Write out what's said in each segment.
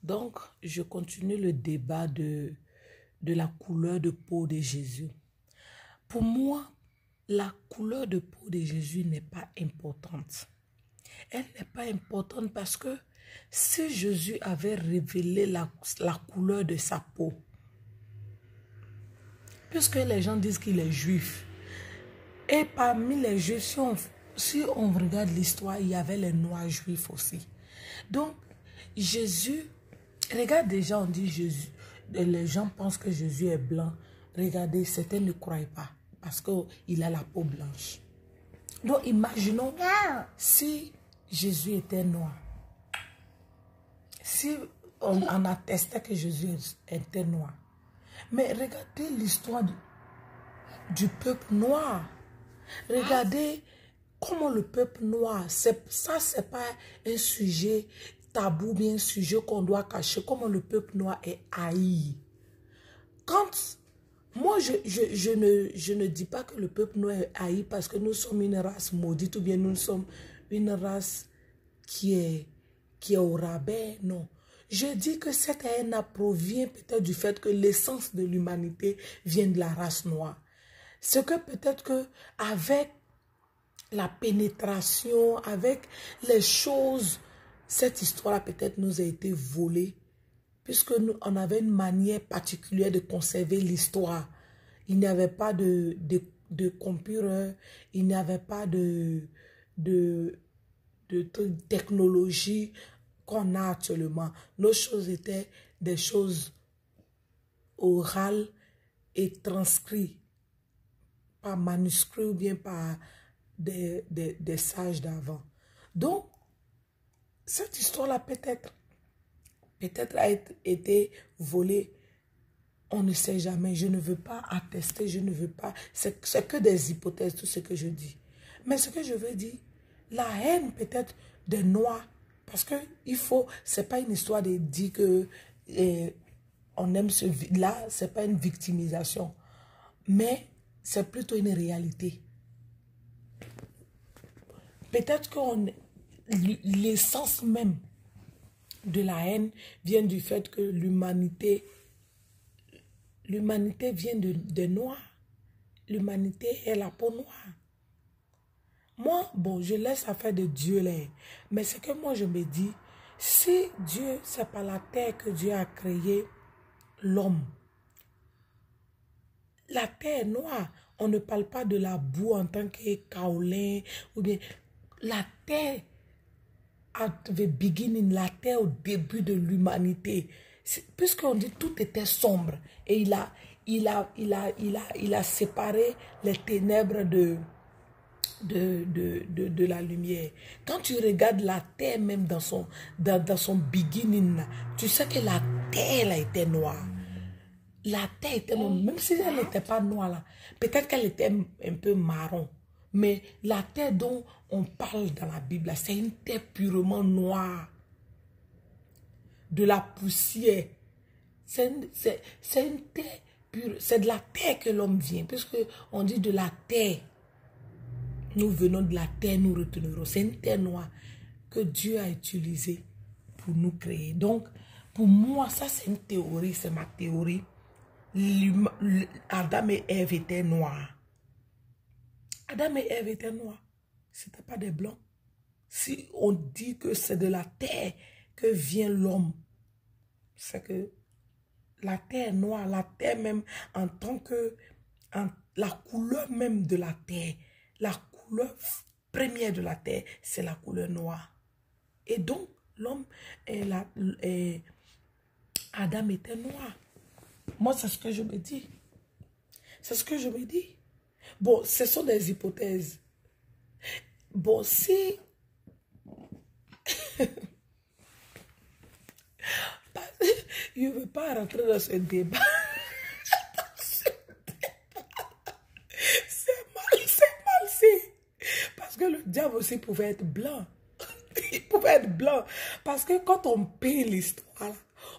Donc, je continue le débat de la couleur de peau de Jésus. Pour moi, la couleur de peau de Jésus n'est pas importante. Elle n'est pas importante parce que si Jésus avait révélé la couleur de sa peau, puisque les gens disent qu'il est juif, et parmi les juifs, si on regarde l'histoire, il y avait les noirs juifs aussi. Donc, Jésus, regarde déjà, on dit Jésus, les gens pensent que Jésus est blanc. Regardez, certains ne croient pas parce qu'il a la peau blanche. Donc, imaginons si Jésus était noir. Si on attestait que Jésus était noir. Mais regardez l'histoire du peuple noir. Regardez comment le peuple noir, ça c'est pas un sujet tabou, bien un sujet qu'on doit cacher, comment le peuple noir est haï. Quand, moi je ne dis pas que le peuple noir est haï parce que nous sommes une race maudite ou bien nous sommes une race qui est au rabais, non. Je dis que cette haine provient peut-être du fait que l'essence de l'humanité vient de la race noire. Ce que peut-être que avec la pénétration, avec les choses, cette histoire peut-être nous a été volée, puisque on avait une manière particulière de conserver l'histoire. Il n'y avait pas de computer, il n'y avait pas de technologie qu'on a actuellement. Nos choses étaient des choses orales et transcrites par manuscrit ou bien par des sages d'avant. Donc, cette histoire-là peut-être a été volée. On ne sait jamais. Je ne veux pas attester, je ne veux pas. C'est que des hypothèses, tout ce que je dis. Mais ce que je veux dire, la haine peut-être des Noirs, parce que c'est pas une histoire de dire que on aime là, c'est pas une victimisation. Mais c'est plutôt une réalité. Peut-être que l'essence même de la haine vient du fait que l'humanité vient de Noirs. L'humanité est la peau noire. Moi, bon, je laisse affaire de Dieu là. Mais c'est que moi je me dis, si Dieu, c'est par la terre que Dieu a créé l'homme. La terre est noire. On ne parle pas de la boue en tant que kaolin ou bien la terre at the beginning, la terre au début de l'humanité. Puisqu'on dit tout était sombre et il a séparé les ténèbres de la lumière. Quand tu regardes la terre même dans son beginning, tu sais que la terre a été noire. La terre était noire, même si elle n'était pas noire là. Peut-être qu'elle était un peu marron. Mais la terre dont on parle dans la Bible, c'est une terre purement noire. De la poussière. C'est une terre pure. C'est de la terre que l'homme vient. Puisque on dit de la terre. Nous venons de la terre, nous retournerons. C'est une terre noire que Dieu a utilisée pour nous créer. Donc, pour moi, ça c'est une théorie, c'est ma théorie. Adam et Ève étaient noirs. Adam et Ève étaient noirs. Ce n'étaient pas des blancs. Si on dit que c'est de la terre que vient l'homme, c'est que la terre noire, la terre même en tant que la couleur même de la terre, la couleur première de la terre, c'est la couleur noire. Et donc, l'homme et Adam était noir. Moi, c'est ce que je me dis. C'est ce que je me dis. Bon, ce sont des hypothèses. Bon, si... je ne veux pas rentrer dans ce débat. C'est mal. Parce que le diable aussi pouvait être blanc. Il pouvait être blanc. Parce que quand on peint l'histoire,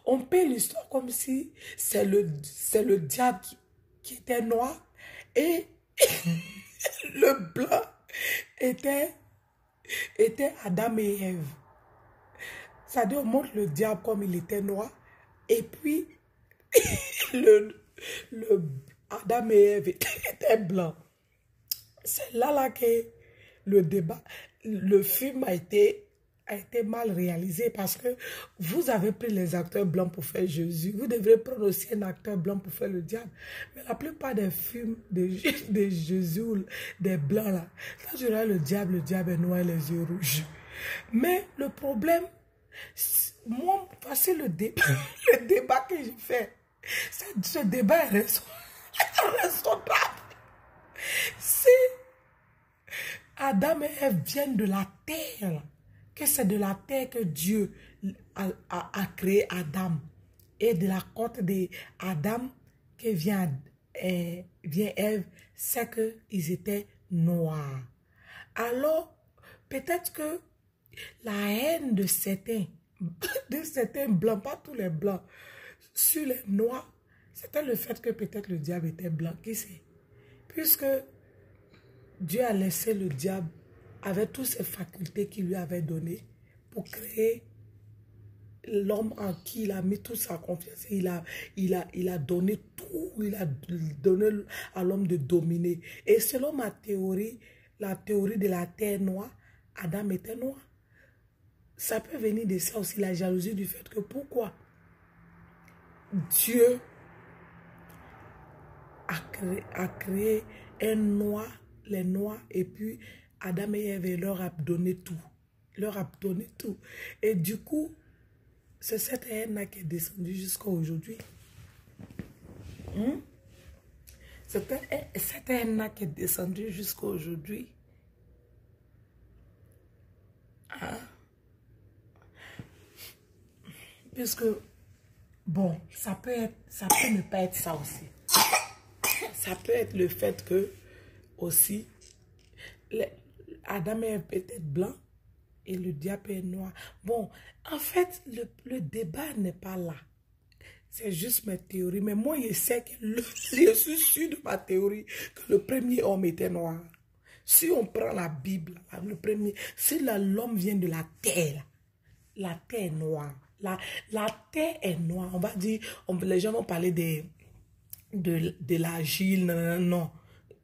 on peint l'histoire comme si c'est le diable qui était noir et le blanc était Adam et Ève. Ça dit, on montre le diable comme il était noir. Et puis, le Adam et Ève étaient blancs. C'est là que le débat, le film a été mal réalisé parce que vous avez pris les acteurs blancs pour faire Jésus. Vous devrez prendre aussi un acteur blanc pour faire le diable. Mais la plupart des films de Jésus, des blancs là, quand tu regardes le diable est noir et les yeux rouges. Mais le problème, moi, voici le débat que j'ai fait. Ce débat est raisonnable. Si Adam et Ève viennent de la terre, que c'est de la terre que Dieu a créé Adam, et de la côte d'Adam que vient Ève, c'est qu'ils étaient noirs. Alors, peut-être que la haine de certains blancs, pas tous les blancs, sur les noirs, c'était le fait que peut-être le diable était blanc. Qui sait? Puisque Dieu a laissé le diable avec toutes ses facultés qu'il lui avait données pour créer l'homme en qui il a mis toute sa confiance. Il a donné tout, il a donné à l'homme de dominer. Et selon ma théorie, la théorie de la terre noire, Adam était noir. Ça peut venir de ça aussi, la jalousie du fait que pourquoi Dieu a créé un noir, les noirs, et puis Adam et Ève leur a donné tout. Leur a donné tout. Et du coup, c'est cette haine-là qui est descendue jusqu'à aujourd'hui. Cette haine-là qui est descendue jusqu'à aujourd'hui. Puisque, bon, ça peut ne pas être ça aussi. Ça peut être le fait que, aussi, Adam et Ève peut être blanc et le diable est noir. Bon, en fait, le débat n'est pas là. C'est juste ma théorie. Mais moi, je sais que je suis sûr de ma théorie que le premier homme était noir. Si on prend la Bible, le premier, si l'homme vient de la terre est noire. La terre est noire. On va dire, les gens vont parler de l'argile, non.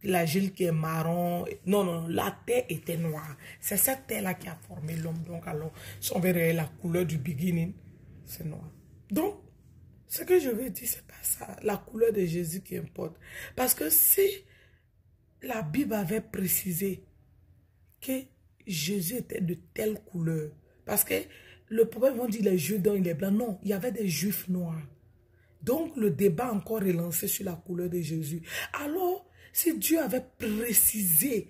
L'argile qui est marron. Non, la terre était noire. C'est cette terre-là qui a formé l'homme. Donc, alors, si on verrait la couleur du beginning, c'est noir. Donc, ce que je veux dire, c'est pas ça. La couleur de Jésus qui importe. Parce que si la Bible avait précisé que Jésus était de telle couleur, parce que le problème, vont dire les juifs dont il est blanc. Non, il y avait des juifs noirs. Donc, le débat encore est lancé sur la couleur de Jésus. Alors, si Dieu avait précisé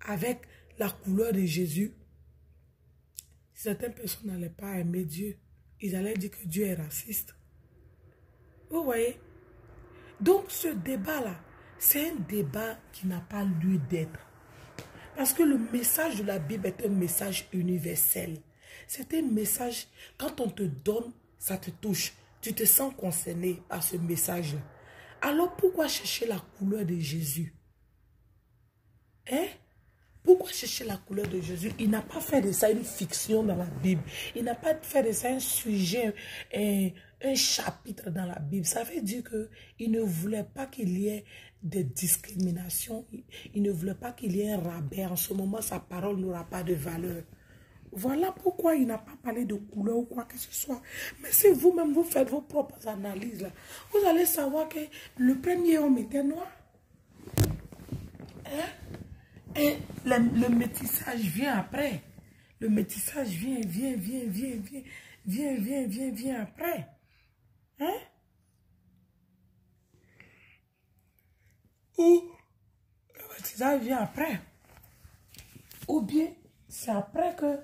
avec la couleur de Jésus, certaines personnes n'allaient pas aimer Dieu. Ils allaient dire que Dieu est raciste. Vous voyez? Donc, ce débat-là, c'est un débat qui n'a pas lieu d'être. Parce que le message de la Bible est un message universel. C'est un message, quand on te donne, ça te touche. Tu te sens concerné par ce message-là. Alors, pourquoi chercher la couleur de Jésus? Hein? Pourquoi chercher la couleur de Jésus? Il n'a pas fait de ça une fiction dans la Bible. Il n'a pas fait de ça un sujet, un chapitre dans la Bible. Ça veut dire qu'il ne voulait pas qu'il y ait des discriminations. Il ne voulait pas qu'il y ait un rabais. En ce moment, sa parole n'aura pas de valeur. Voilà pourquoi il n'a pas parlé de couleur ou quoi que ce soit. Mais si vous-même, vous faites vos propres analyses, là, vous allez savoir que le premier homme était noir. Hein? Et le métissage vient après. Le métissage vient après. Hein? Ou le métissage vient après. Ou bien, c'est après que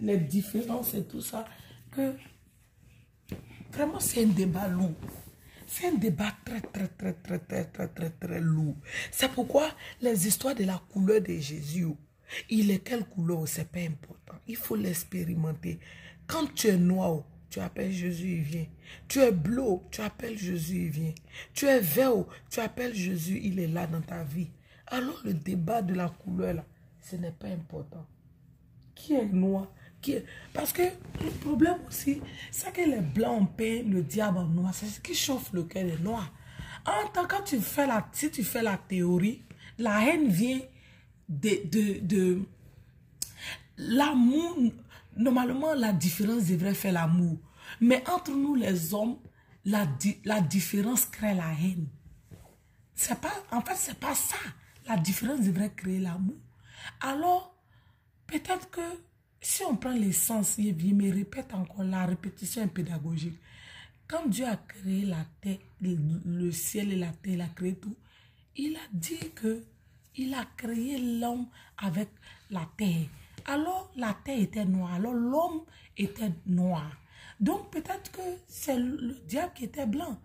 les différences et tout ça, que vraiment c'est un débat lourd. C'est un débat très lourd. C'est pourquoi les histoires de la couleur de Jésus, il est quelle couleur, c'est pas important. Il faut l'expérimenter. Quand tu es noir, tu appelles Jésus, il vient. Tu es bleu, tu appelles Jésus, il vient. Tu es vert, tu appelles Jésus, il est là dans ta vie. Alors le débat de la couleur, là, ce n'est pas important. qui est noir, parce que le problème aussi, c'est que les blancs ont peint le diable en noir. C'est ce qui chauffe le cœur des noirs. En tant que si tu fais la théorie, la haine vient de l'amour. Normalement, la différence devrait faire l'amour. Mais entre nous, les hommes, la différence crée la haine. En fait, c'est pas ça. La différence devrait créer l'amour. Alors, peut-être que si on prend l'essence, je me répète encore, la répétition est pédagogique. Quand Dieu a créé la terre, le ciel et la terre, il a créé tout, il a dit que il a créé l'homme avec la terre. Alors, la terre était noire, alors l'homme était noir. Donc, peut-être que c'est le diable qui était blanc.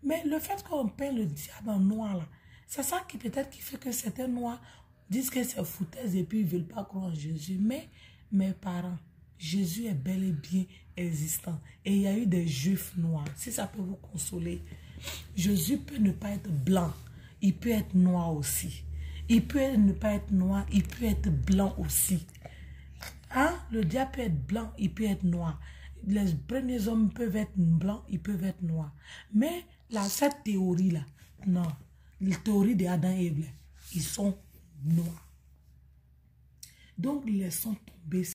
Mais le fait qu'on peint le diable en noir, là, c'est ça qui peut-être qui fait que certains noirs disent que c'est foutaise et puis ils ne veulent pas croire en Jésus. Mais mes parents, Jésus est bel et bien existant. Et il y a eu des juifs noirs. Si ça peut vous consoler, Jésus peut ne pas être blanc. Il peut être noir aussi. Il peut ne pas être noir. Il peut être blanc aussi. Hein? Le diable peut être blanc. Il peut être noir. Les premiers hommes peuvent être blancs. Ils peuvent être noirs. Mais cette théorie-là, non. La théorie d'Adam et Ève, ils sont noirs. Donc, laissons tomber